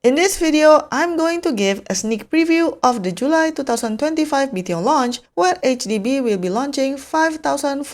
In this video, I'm going to give a sneak preview of the July 2025 BTO launch, where HDB will be launching 5,430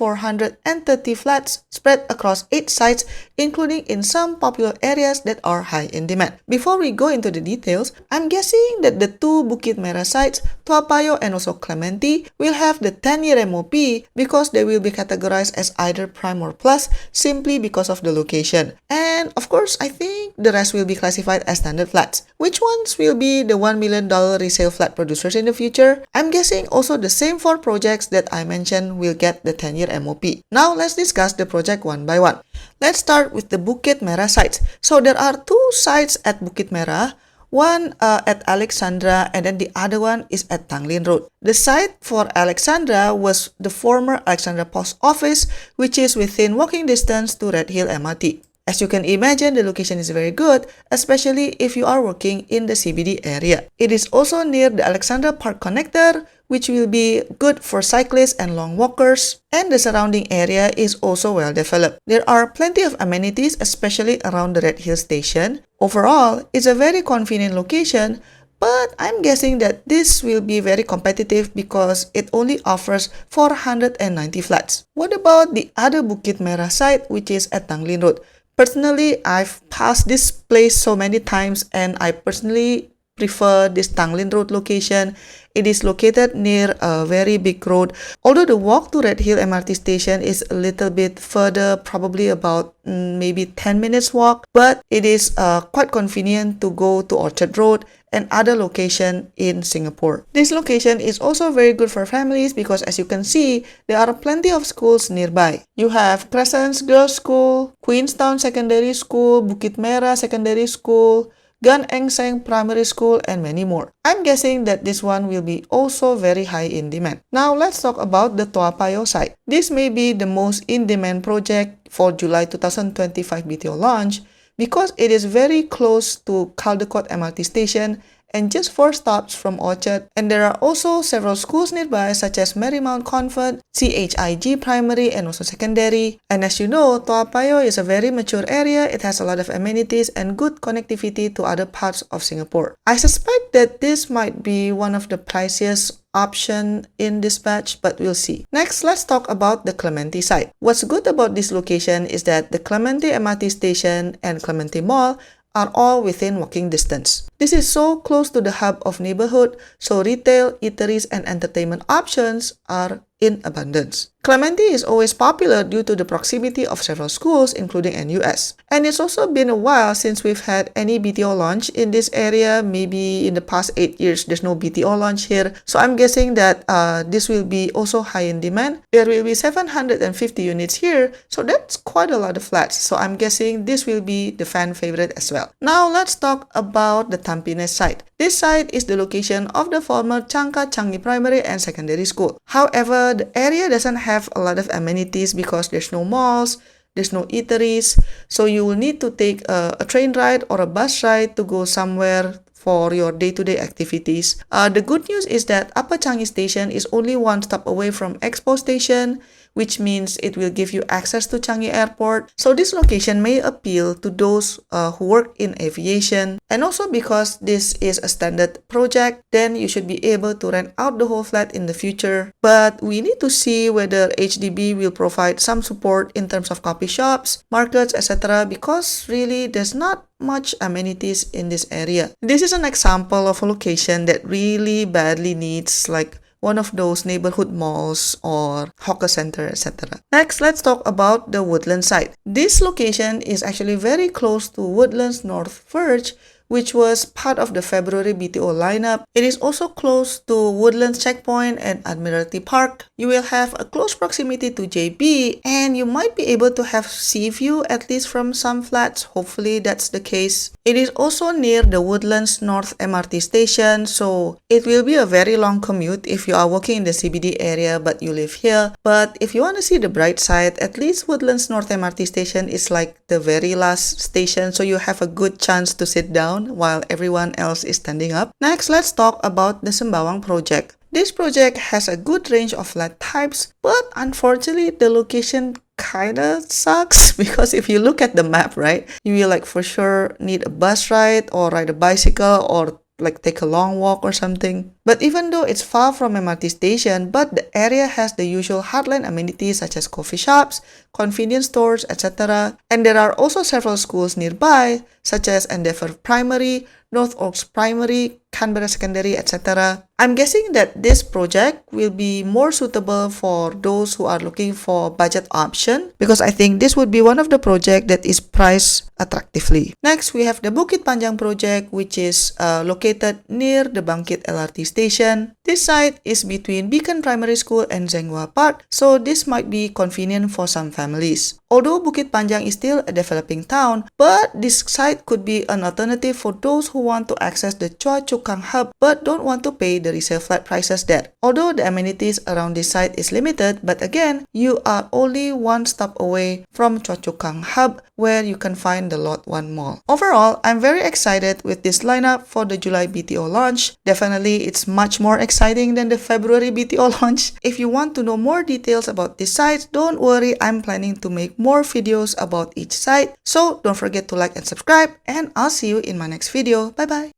flats spread across 8 sites, including in some popular areas that are high in demand. Before we go into the details, I'm guessing that the two Bukit Merah sites, Toa Payoh and also Clementi, will have the 10-year MOP because they will be categorized as either prime or plus simply because of the location. And of course, I think the rest will be classified as standard flats. Which ones will be the $1 million resale flat producers in the future? I'm guessing also the same 4 projects that I mentioned will get the 10-year MOP. Now let's discuss the project one by one. Let's start with the Bukit Merah sites. So there are 2 sites at Bukit Merah. One at Alexandra and then the other one is at Tanglin Road. The site for Alexandra was the former Alexandra Post Office, which is within walking distance to Redhill MRT. As you can imagine, the location is very good, especially if you are working in the CBD area. It is also near the Alexandra Park Connector, which will be good for cyclists and long walkers, and the surrounding area is also well developed. There are plenty of amenities, especially around the Redhill station. Overall, it's a very convenient location, but I'm guessing that this will be very competitive because it only offers 490 flats. What about the other Bukit Merah site, which is at Tanglin Road? Personally, I've passed this place so many times and I personally prefer this Tanglin Road location. It is located near a very big road. Although the walk to Redhill MRT station is a little bit further, probably about maybe 10 minutes walk, but it is quite convenient to go to Orchard Road and other location in Singapore. This location is also very good for families because as you can see, there are plenty of schools nearby. You have Crescent Girls School, Queenstown Secondary School, Bukit Merah Secondary School, Gan Eng Seng Primary School, and many more. I'm guessing that this one will be also very high in demand. Now let's talk about the Toa Payoh site. This may be the most in-demand project for July 2025 BTO launch because it is very close to Caldecott MRT station and just 4 stops from Orchard, and there are also several schools nearby such as Marymount Convent, CHIG Primary and also Secondary. And as you know, Toa Payoh is a very mature area. It has a lot of amenities and good connectivity to other parts of Singapore. I suspect that this might be one of the priciest option in this batch, but we'll see. Next, let's talk about the Clementi site. What's good about this location is that the Clementi MRT station and Clementi Mall are all within walking distance. This is so close to the hub of neighborhood, so retail, eateries, and entertainment options are in abundance. Clementi is always popular due to the proximity of several schools, including NUS. And it's also been a while since we've had any BTO launch in this area. Maybe in the past 8 years, there's no BTO launch here. So I'm guessing that this will be also high in demand. There will be 750 units here, so that's quite a lot of flats. So I'm guessing this will be the fan favorite as well. Now let's talk about the Tampines site. This site is the location of the former Changkat Changi Primary and Secondary School. However, the area doesn't have a lot of amenities because there's no malls, there's no eateries, so you will need to take a train ride or a bus ride to go somewhere for your day-to-day activities. The good news is that Upper Changi Station is only 1 stop away from Expo Station, which means it will give you access to Changi Airport. So this location may appeal to those who work in aviation. And also because this is a standard project, then you should be able to rent out the whole flat in the future. But we need to see whether HDB will provide some support in terms of coffee shops, markets, etc. because really there's not much amenities in this area. This is an example of a location that really badly needs like one of those neighborhood malls or hawker center, etc. Next, let's talk about the Woodlands site. This location is actually very close to Woodlands North Verge, which was part of the February BTO lineup. It is also close to Woodlands Checkpoint and Admiralty Park. You will have a close proximity to JB, and you might be able to have sea view at least from some flats. Hopefully that's the case. It is also near the Woodlands North MRT station, so it will be a very long commute if you are working in the CBD area but you live here. But if you want to see the bright side, at least Woodlands North MRT station is like the very last station, so you have a good chance to sit down while everyone else is standing up. Next, let's talk about the Sembawang project. This project has a good range of flat types, but unfortunately the location kinda sucks because if you look at the map, right, you will like for sure need a bus ride or ride a bicycle or like take a long walk or something. But even though it's far from MRT station, but the area has the usual heartland amenities such as coffee shops, convenience stores, etc. And there are also several schools nearby such as Endeavour Primary, North Oaks Primary, Canberra Secondary, etc. I'm guessing that this project will be more suitable for those who are looking for budget option because I think this would be one of the project that is priced attractively. Next, we have the Bukit Panjang project, which is located near the Bangkit LRT station. This site is between Beacon Primary School and Zhenghua Park, so this might be convenient for some families. Although Bukit Panjang is still a developing town, but this site could be an alternative for those who want to access the Choa Chu Kang hub but don't want to pay the resale flat prices there. Although the amenities around this site is limited, but again, you are only one stop away from Choa Chu Kang hub where you can find the Lot 1 mall. Overall, I'm very excited with this lineup for the July BTO launch. Definitely, it's much more exciting than the February BTO launch. If you want to know more details about this site, don't worry, I'm planning to make more videos about each site. So don't forget to like and subscribe, and I'll see you in my next video. Bye bye.